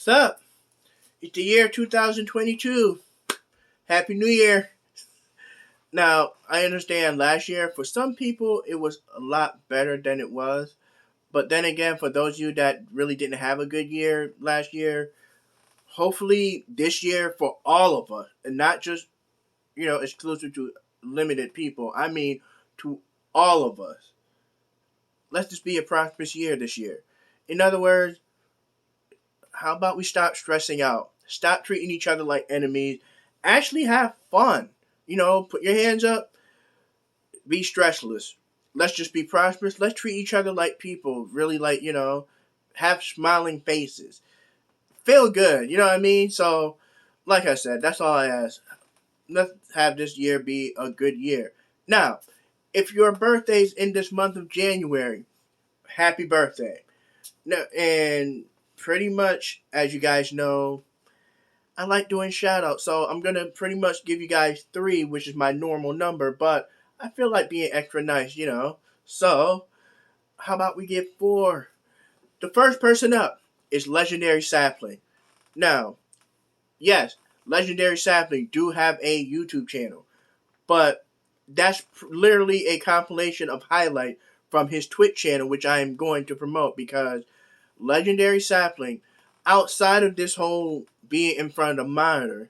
What's up? It's the year 2022. Happy New Year. Now, I understand last year, for some people, it was a lot better than it was. But then again, for those of you that really didn't have a good year last year, hopefully this year for all of us, and not just, exclusive to limited people, I mean to all of us, let's just be a prosperous year this year. In other words, how about we stop stressing out? Stop treating each other like enemies. Actually have fun. Put your hands up, be stressless. Let's just be prosperous. Let's treat each other like people. Really like, have smiling faces. Feel good, you know what I mean? So, like I said, that's all I ask. Let's have this year be a good year. Now, if your birthday's in this month of January, happy birthday. Now, and pretty much, as you guys know, I like doing shout outs, so I'm gonna pretty much give you guys three, which is my normal number, but I feel like being extra nice. So, how about we give four? The first person up is Legendary Sapling. Now, yes, Legendary Sapling do have a YouTube channel, but that's literally a compilation of highlights from his Twitch channel, which I am going to promote because Legendary Sapling, outside of this whole being in front of the monitor,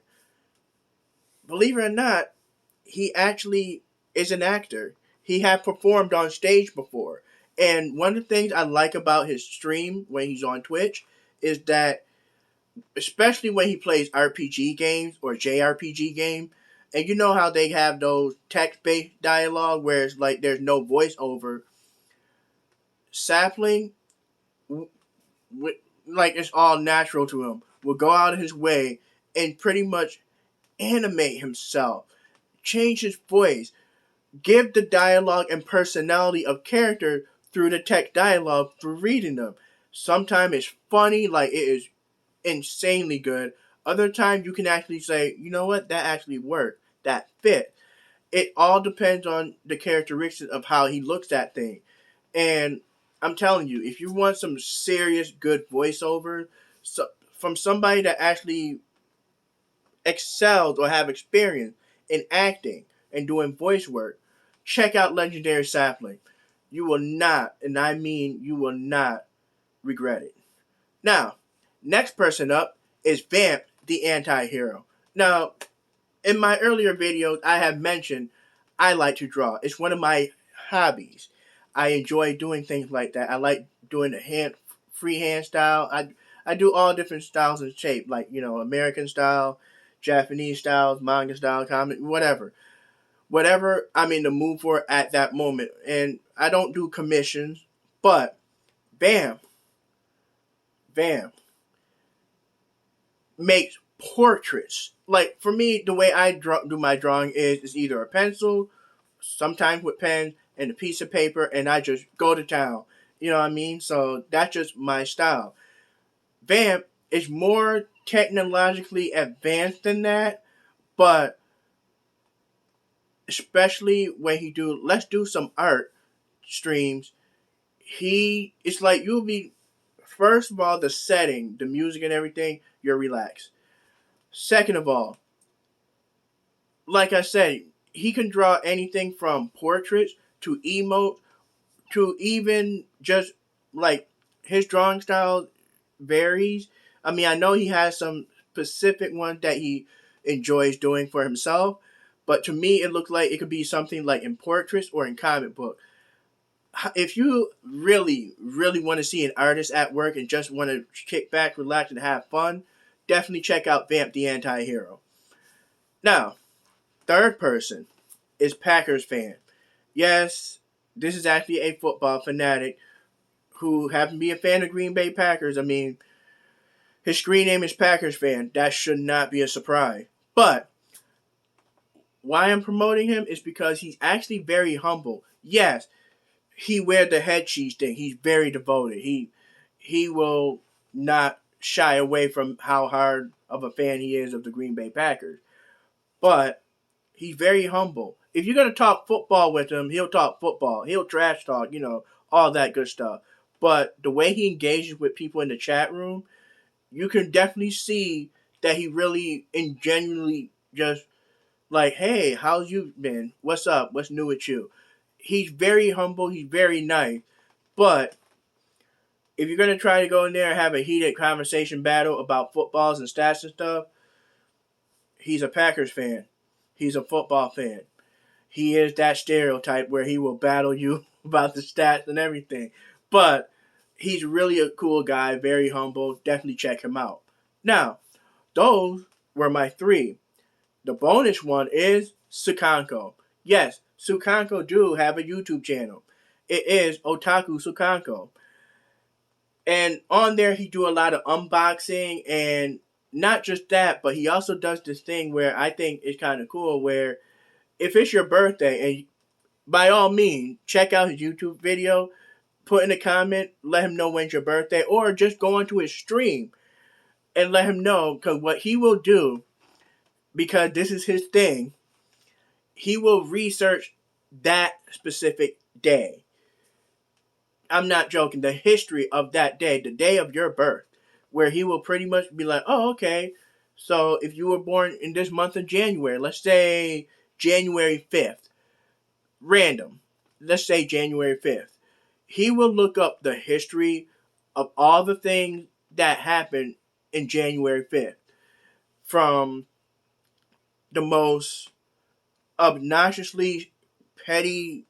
believe it or not, he actually is an actor. He had performed on stage before. And one of the things I like about his stream when he's on Twitch is that, especially when he plays RPG games or JRPG game, and you know how they have those text-based dialogue where it's like there's no voiceover, Sapling, like it's all natural to him, will go out of his way and pretty much animate himself, change his voice, give the dialogue and personality of character through the text dialogue through reading them. Sometimes it's funny, like it is insanely good. Other times you can actually say, you know what, that actually worked, that fit. It all depends on the characteristics of how he looks at things. And I'm telling you, if you want some serious good voiceover, from somebody that actually excelled or have experience in acting and doing voice work, check out Legendary Sapling. You will not, and I mean you will not, regret it. Now, next person up is Vamp, the anti-hero. Now, in my earlier videos, I have mentioned I like to draw. It's one of my hobbies. I enjoy doing things like that. I like doing the freehand style. I do all different styles and shape, like, American style, Japanese styles, manga style, comic, whatever. Whatever I'm in the mood for at that moment. And I don't do commissions, but Bam, Bam makes portraits. Like, for me, the way I do my drawing is either a pencil, sometimes with pen, and a piece of paper, and I just go to town. You know what I mean? So that's just my style. Vamp is more technologically advanced than that, but especially when he do, let's do some art streams, it's like you'll be, first of all, the setting, the music and everything, you're relaxed. Second of all, like I said, he can draw anything from portraits to emote to even just like his drawing style varies. I mean, I know he has some specific ones that he enjoys doing for himself, but to me, it looked like it could be something like in portraits or in comic book. If you really, really want to see an artist at work and just want to kick back, relax, and have fun, definitely check out Vamp the Anti-Hero. Now, third person is Packers fan. Yes, this is actually a football fanatic who happens to be a fan of Green Bay Packers. I mean, his screen name is Packers fan. That should not be a surprise. But why I'm promoting him is because he's actually very humble. Yes, he wears the head cheese thing. He's very devoted. He will not shy away from how hard of a fan he is of the Green Bay Packers. But he's very humble. If you're going to talk football with him, he'll talk football. He'll trash talk, all that good stuff. But the way he engages with people in the chat room, you can definitely see that he really and genuinely just like, hey, how's you been? What's up? What's new with you? He's very humble. He's very nice. But if you're gonna try to go in there and have a heated conversation battle about footballs and stats and stuff, he's a Packers fan. He's a football fan. He is that stereotype where he will battle you about the stats and everything. But he's really a cool guy, very humble. Definitely check him out. Now, those were my three. The bonus one is Sukanko. Yes, Sukanko do have a YouTube channel. It is Otaku Sukanko. And on there he do a lot of unboxing, and not just that, but he also does this thing where I think it's kind of cool where if it's your birthday, and by all means, check out his YouTube video, put in a comment, let him know when's your birthday, or just go onto his stream and let him know, because what he will do, because this is his thing, he will research that specific day. I'm not joking. The history of that day, the day of your birth, where he will pretty much be like, oh, okay. So if you were born in this month of January, let's say January 5th, random, let's say January 5th, he will look up the history of all the things that happened in January 5th, from the most obnoxiously petty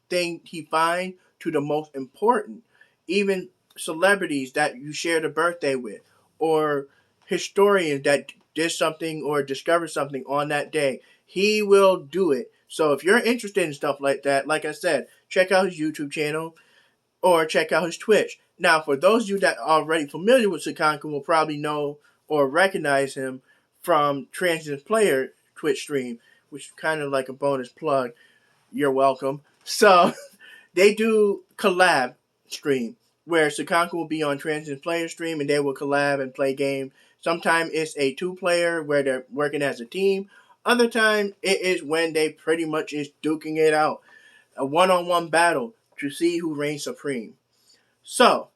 thing he finds to the most important. Even celebrities that you shared a birthday with, or historians that did something or discovered something on that day. He will do it. So if you're interested in stuff like that, like I said, check out his YouTube channel or check out his Twitch. Now, for those of you that are already familiar with Sukanku will probably know or recognize him from Transient Player Twitch stream, which is kind of like a bonus plug. You're welcome. So they do collab stream where Sukanku will be on Transient Player stream and they will collab and play game. Sometimes it's a 2-player where they're working as a team. Other time it is when they pretty much is duking it out. A one-on-one battle to see who reigns supreme. So,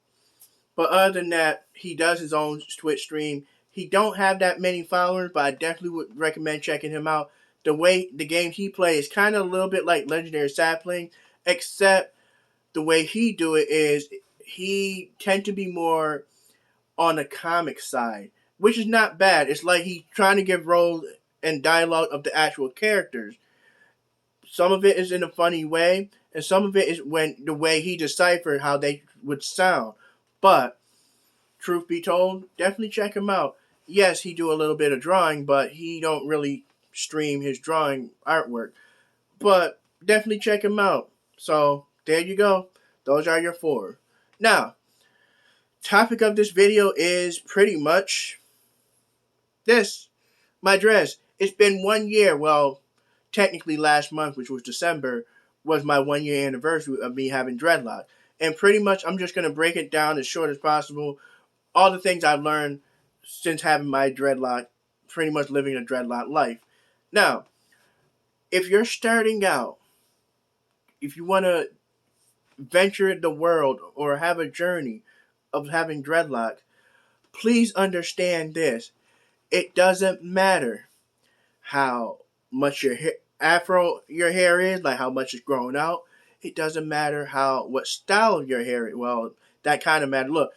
but other than that, he does his own Twitch stream. He don't have that many followers, but I definitely would recommend checking him out. The way the game he plays is kind of a little bit like Legendary Sapling, except the way he do it is he tend to be more on the comic side, which is not bad. It's like he's trying to give roles and dialogue of the actual characters. Some of it is in a funny way, and some of it is when the way he deciphered how they would sound. But truth be told, definitely check him out. Yes, he do a little bit of drawing, but he don't really stream his drawing artwork. But definitely check him out. So there you go. Those are your 4. Now, topic of this video is pretty much this. My dress. It's been 1 year. Well, technically last month, which was December, was my 1 year anniversary of me having dreadlocks. And pretty much I'm just going to break it down as short as possible. All the things I've learned since having my dreadlock, pretty much living a dreadlock life. Now, if you're starting out, if you want to venture the world or have a journey of having dreadlocks, please understand this. It doesn't matter how much your afro your hair is, like how much it's grown out. It doesn't matter what style of your hair is. Well, that kind of matters. Look,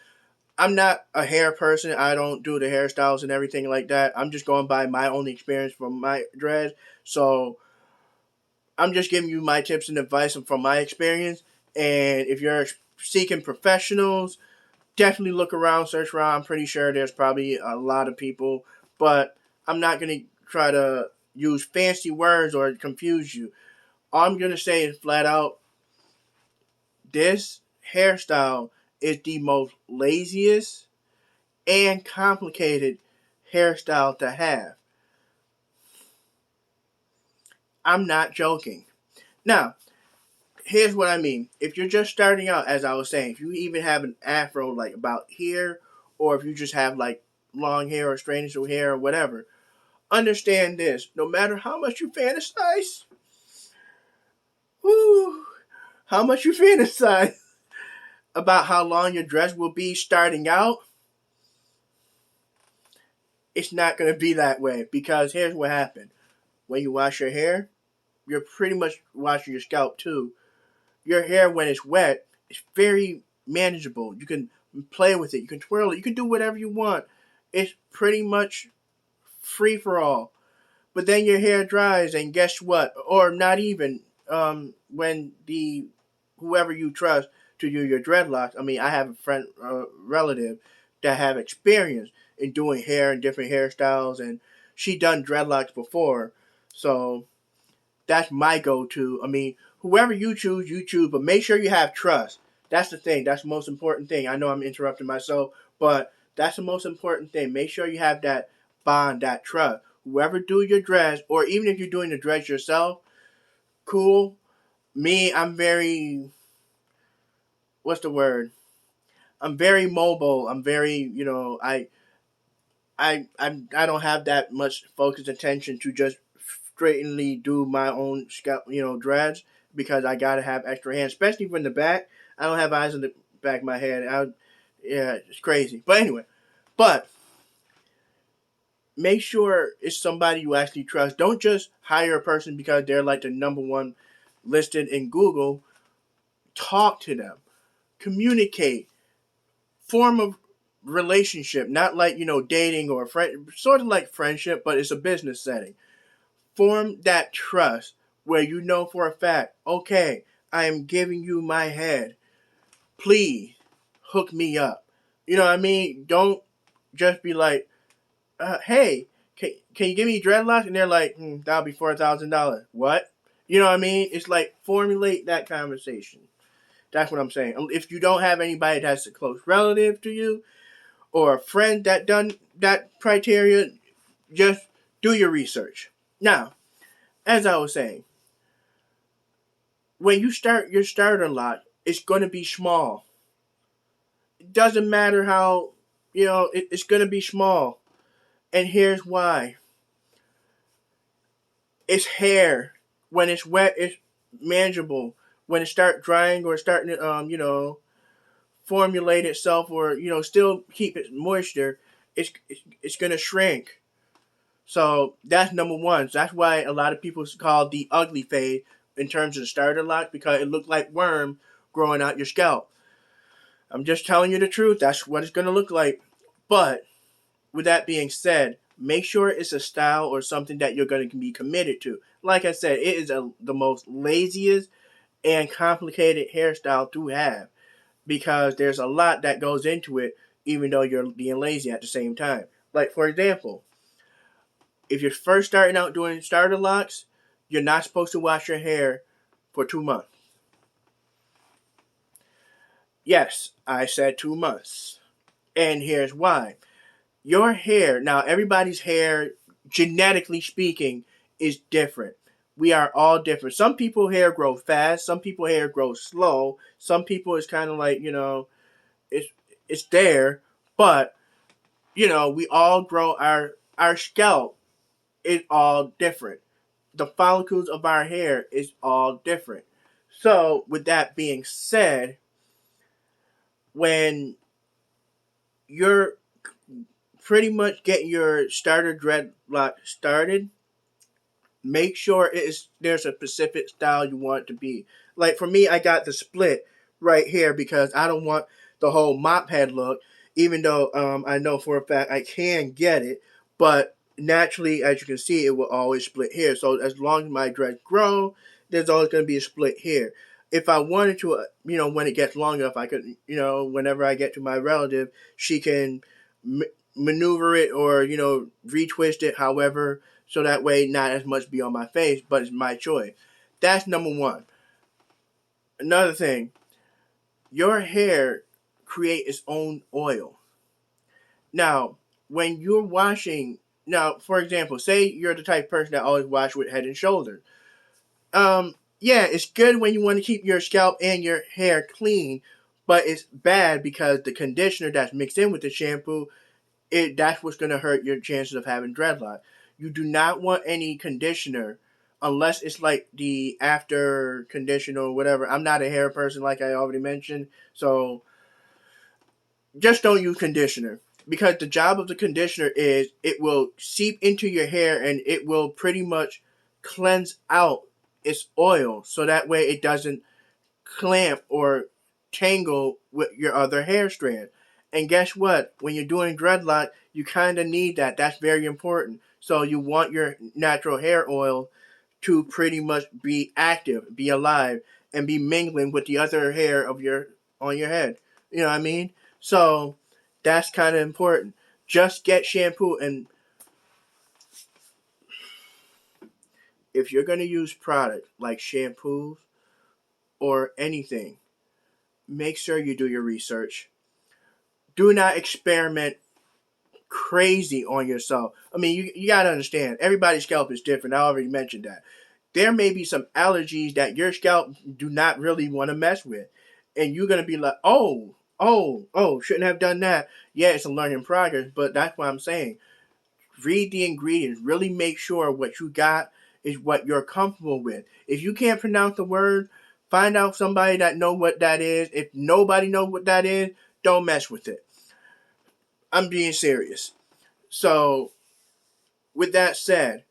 I'm not a hair person. I don't do the hairstyles and everything like that. I'm just going by my own experience from my dreads. So I'm just giving you my tips and advice from my experience. And if you're seeking professionals, definitely look around, search around. I'm pretty sure there's probably a lot of people, but I'm not going to try to use fancy words or confuse you. All I'm going to say is flat out, this hairstyle is the most laziest and complicated hairstyle to have. I'm not joking. Now, here's what I mean. If you're just starting out, as I was saying, if you even have an afro like about here, or if you just have like long hair or straight initial hair or whatever, understand this. No matter how much you fantasize, how much you fantasize about how long your dress will be starting out, it's not going to be that way, because here's what happened. When you wash your hair, you're pretty much washing your scalp too. Your hair, when it's wet, it's very manageable. You can play with it. You can twirl it. You can do whatever you want. It's pretty much free for all. But then your hair dries, and guess what? Or not even when the whoever you trust to do your dreadlocks. I mean, I have a friend, relative that have experience in doing hair and different hairstyles, and she done dreadlocks before. So that's my go-to. I mean, whoever you choose, but make sure you have trust. That's the thing. That's the most important thing. I know I'm interrupting myself, but that's the most important thing. Make sure you have that bond, that trust. Whoever do your dress, or even if you're doing the dress yourself, cool. Me, I'm very, what's the word? I'm very mobile. I'm very, I don't have that much focused attention to just straightly do my own scalp, dreads, because I gotta have extra hands, especially from the back. I don't have eyes in the back of my head. Yeah, it's crazy. But anyway, but make sure it's somebody you actually trust. Don't just hire a person because they're like the number one listed in Google. Talk to them, communicate, form a relationship, not like dating or friend, sort of like friendship, but it's a business setting. Form that trust where you know for a fact, okay, I am giving you my head. Please hook me up. You know what I mean? Don't just be like, hey, can you give me dreadlocks? And they're like, that'll be $4,000. What? You know what I mean? It's like, formulate that conversation. That's what I'm saying. If you don't have anybody that's a close relative to you, or a friend that done that criteria, just do your research. Now, as I was saying, when you start your starter lot, it's going to be small. It doesn't matter how, it's going to be small. And here's why. It's hair. When it's wet, it's manageable. When it start drying or starting to, formulate itself, or, still keep its moisture, it's going to shrink. So that's number one. So that's why a lot of people call the ugly phase in terms of the starter lock, because it looked like worm growing out your scalp. I'm just telling you the truth. That's what it's going to look like. But with that being said, make sure it's a style or something that you're going to be committed to. Like I said, it is the most laziest and complicated hairstyle to have, because there's a lot that goes into it, even though you're being lazy at the same time. Like, for example, if you're first starting out doing starter locks, you're not supposed to wash your hair for 2 months. Yes, I said 2 months. And here's why. Your hair, now everybody's hair, genetically speaking, is different. We are all different. Some people hair grow fast, some people hair grows slow, some people it's kind of like, it's it's there, but we all grow our scalp is all different. The follicles of our hair is all different. So, with that being said, when you're pretty much getting your starter dreadlock started, make sure there's a specific style you want it to be. Like for me, I got the split right here because I don't want the whole mop head look, even though I know for a fact I can get it, but naturally, as you can see, it will always split here. So as long as my dreads grow, there's always going to be a split here. If I wanted to, when it gets long enough, I could, whenever I get to my relative, she can maneuver it or, retwist it, however, so that way not as much be on my face, but it's my choice. That's number one. Another thing, your hair create its own oil. Now, when you're washing, now for example, say you're the type of person that always wash with Head and Shoulders. Yeah, it's good when you want to keep your scalp and your hair clean, but it's bad because the conditioner that's mixed in with the shampoo, that's what's going to hurt your chances of having dreadlock. You do not want any conditioner unless it's like the after conditioner or whatever. I'm not a hair person, like I already mentioned, so just don't use conditioner. because the job of the conditioner is it will seep into your hair and it will pretty much cleanse out its oil so that way it doesn't clamp or tangle with your other hair strand. And guess what? When you're doing dreadlock, you kind of need that. That's very important. So you want your natural hair oil to pretty much be active, be alive, and be mingling with the other hair of your on your head. You know what I mean? So that's kind of important. Just get shampoo, and if you're going to use products like shampoos or anything, make sure you do your research. Do not experiment crazy on yourself. I mean, you got to understand, everybody's scalp is different. I already mentioned that. There may be some allergies that your scalp do not really want to mess with. And you're going to be like, shouldn't have done that. Yeah, it's a learning progress, but that's what I'm saying. Read the ingredients. Really make sure what you got is what you're comfortable with. If you can't pronounce the word, find out somebody that know what that is. If nobody knows what that is, don't mess with it. I'm being serious. So, with that said,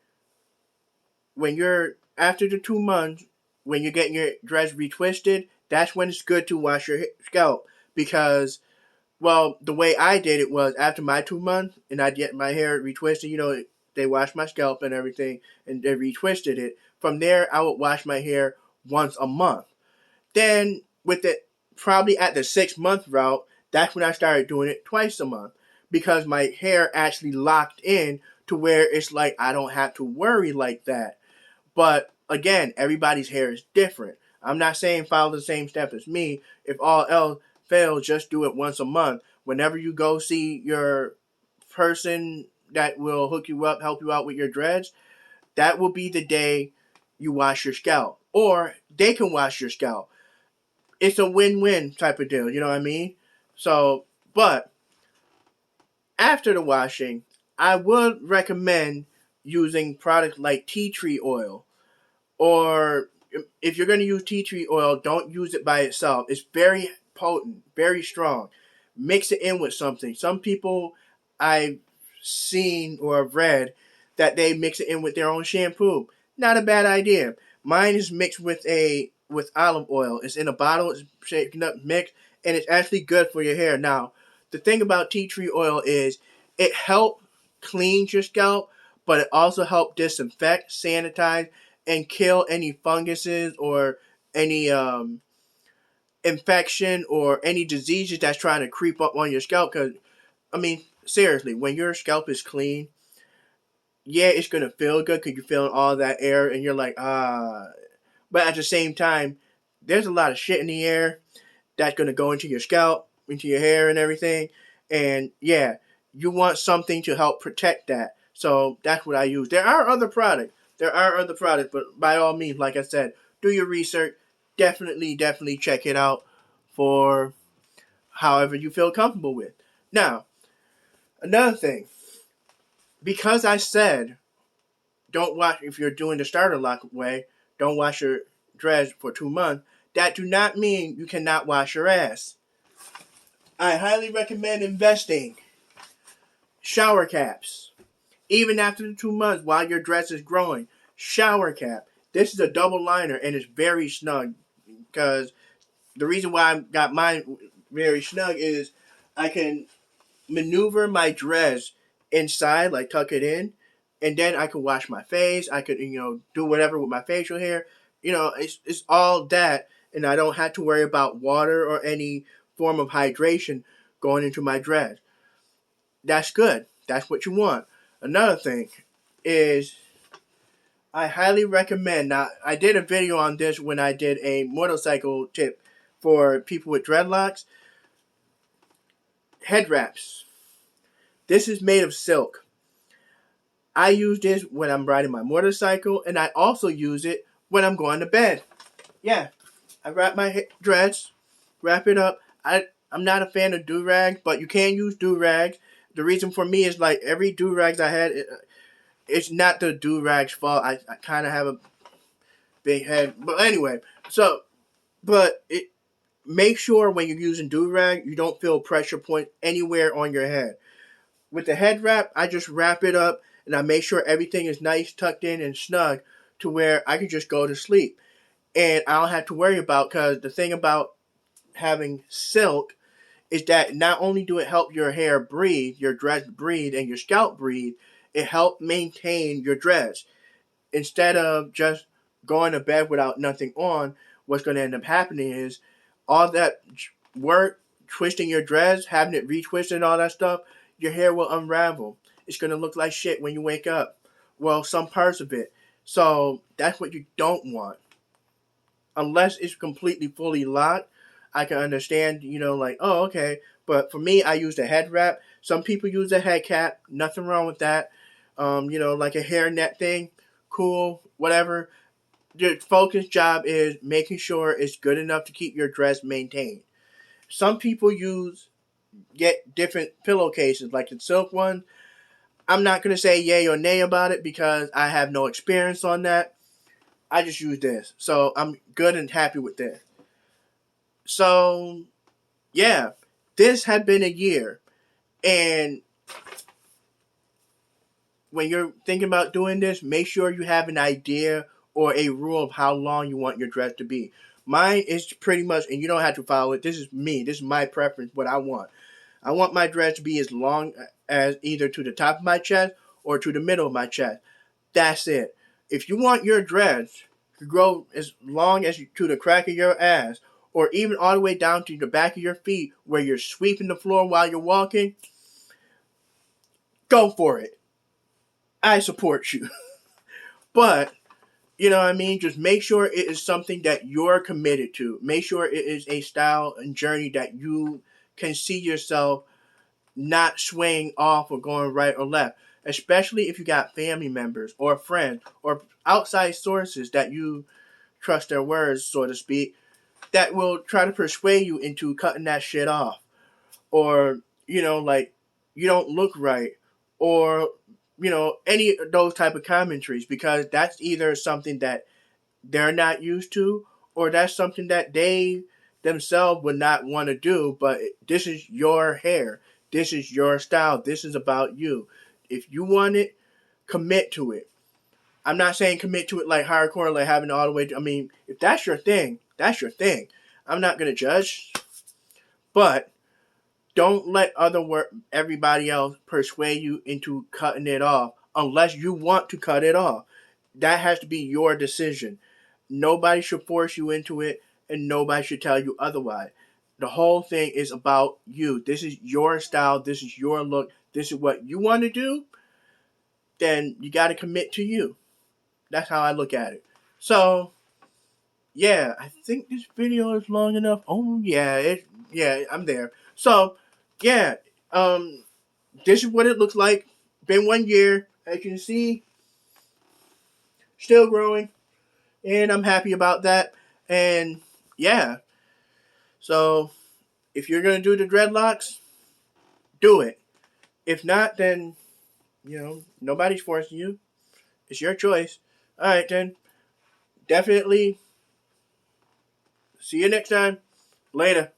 when you're after the 2 months, when you're getting your dreads retwisted, that's when it's good to wash your scalp because, well, the way I did it was after my 2 months and I'd get my hair retwisted. They washed my scalp and everything and they retwisted it. From there, I would wash my hair once a month. Then, with it, probably at the 6 month route, that's when I started doing it twice a month because my hair actually locked in to where it's like I don't have to worry like that. But again, everybody's hair is different. I'm not saying follow the same step as me. If all else fails, just do it once a month. Whenever you go see your person that will hook you up, help you out with your dreads, that will be the day you wash your scalp. Or they can wash your scalp. It's a win-win type of deal, you know what I mean? So, but after the washing, I would recommend using products like tea tree oil. Or if you're going to use tea tree oil, don't use it by itself. It's very potent, very strong. Mix it in with something. Some people I've seen or read that they mix it in with their own shampoo. Not a bad idea. Mine is mixed with olive oil. It's in a bottle. It's shaken up, mixed, and it's actually good for your hair. Now, the thing about tea tree oil is it helps clean your scalp, but it also helps disinfect, sanitize, and kill any funguses or any infection or any diseases that's trying to creep up on your scalp. Because, I mean, seriously, when your scalp is clean, yeah, it's going to feel good because you're feeling all that air and you're like, ah. But at the same time, there's a lot of shit in the air that's going to go into your scalp, into your hair and everything. And yeah, you want something to help protect that. So that's what I use. There are other products. But by all means, like I said, do your research. Definitely check it out for however you feel comfortable with. Now, another thing, because I said don't wash if you're doing the starter lock way, don't wash your dreads for 2 months. That do not mean you cannot wash your ass. I highly recommend investing shower caps. Even after the 2 months while your dress is growing. Shower cap. This is a double liner and it's very snug because the reason why I got mine very snug is I can maneuver my dress inside, like tuck it in, and then I can wash my face. I could, do whatever with my facial hair. It's all that, and I don't have to worry about water or any form of hydration going into my dress. That's good. That's what you want. Another thing is I highly recommend. Now, I did a video on this when I did a motorcycle tip for people with dreadlocks. Head wraps. This is made of silk. I use this when I'm riding my motorcycle, and I also use it when I'm going to bed. Yeah, I wrap my dreads, wrap it up. I'm not a fan of do-rags, but you can use do-rags. The reason for me is like every do-rags I had, it's not the do-rag's fault. I kind of have a big head. But anyway, make sure when you're using do-rag, you don't feel pressure point anywhere on your head. with the head wrap, I just wrap it up and I make sure everything is nice, tucked in, and snug to where I can just go to sleep. And I don't have to worry about, because the thing about having silk is that not only do it help your hair breathe, your dreads breathe, and your scalp breathe, it helps maintain your dreads. Instead of just going to bed without nothing on, what's going to end up happening is all that work, twisting your dreads, having it retwisted and all that stuff, your hair will unravel. It's going to look like shit when you wake up. Well, some parts of it. So that's what you don't want. Unless it's completely fully locked, I can understand, like, oh, okay. But for me, I use the head wrap. Some people use a head cap. Nothing wrong with that. Like a hair net thing. Cool, whatever. The focus job is making sure it's good enough to keep your dress maintained. Some people get different pillowcases, like the silk one. I'm not going to say yay or nay about it because I have no experience on that. I just use this. So I'm good and happy with this. So, yeah, this had been a year. And when you're thinking about doing this, make sure you have an idea or a rule of how long you want your dress to be. Mine is pretty much, and you don't have to follow it. This is me. This is my preference, what I want. I want my dress to be as long as either to the top of my chest or to the middle of my chest. That's it. If you want your dress to grow as long as to the crack of your ass, or even all the way down to the back of your feet where you're sweeping the floor while you're walking, go for it. I support you. But, you know what I mean? Just make sure it is something that you're committed to. Make sure it is a style and journey that you can see yourself not swaying off or going right or left. Especially if you got family members or friends or outside sources that you trust their words, so to speak, that will try to persuade you into cutting that shit off. Or, like, you don't look right. Or, any of those type of commentaries, because that's either something that they're not used to, or that's something that they themselves would not want to do. But this is your hair. This is your style. This is about you. If you want it, commit to it. I'm not saying commit to it like hardcore, like having it all the way. I mean, if that's your thing, that's your thing. I'm not going to judge. But don't let everybody else persuade you into cutting it off unless you want to cut it off. That has to be your decision. Nobody should force you into it, and nobody should tell you otherwise. The whole thing is about you. This is your style. This is your look. This is what you want to do. Then you got to commit to you. That's how I look at it. So, yeah, I think this video is long enough. Oh, yeah, I'm there. So, yeah, this is what it looks like. Been 1 year, as you can see, still growing, and I'm happy about that. And yeah, so if you're gonna do the dreadlocks, do it. If not, then nobody's forcing you. It's your choice. All right, then. Definitely. See you next time. Later.